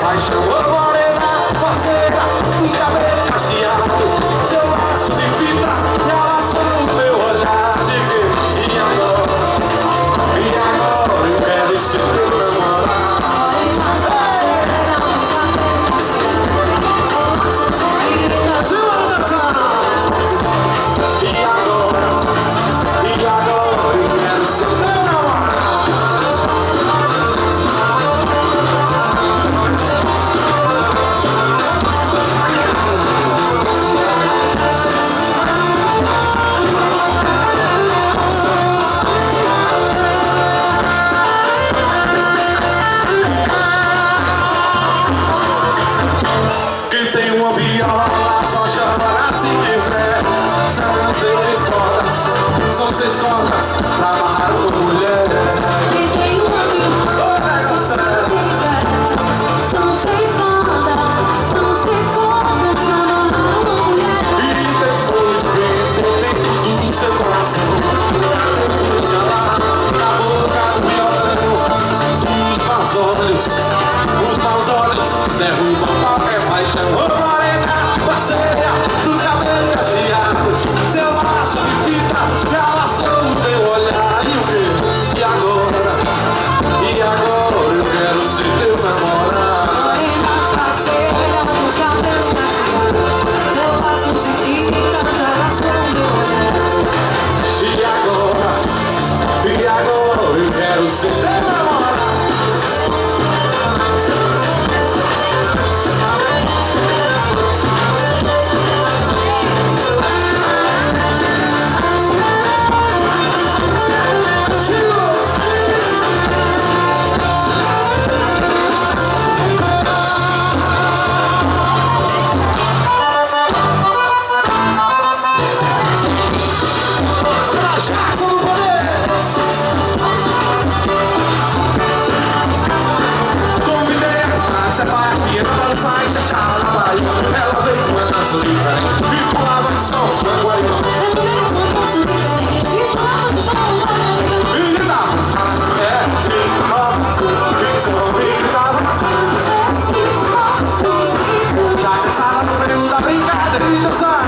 Paixão, ô morena, parceira, de cabelo cacheado, seu laço uma viola, só chama se quiser. São seis cordas pra amarrar uma mulher. Quem tem uma viola, só chama se quiser. São seis cordas pra amarrar uma mulher. E depois vem em seu coração, na boca do violão. Os maus olhos derrubam qualquer paixão. Ô morena, parceira do cabelo cacheado, seu laço de fita já laçou o teu olhar. E o quê? E agora eu quero ser teu namorado. Morena, parceira do cabelo cacheado, seu laço de fita já laçou o teu olhar. E agora eu quero ser teu namorado. Ela veio com uma dança diferente e pulava de som na guaíba. E gritava, já pensava no período da brincadeira e dançar.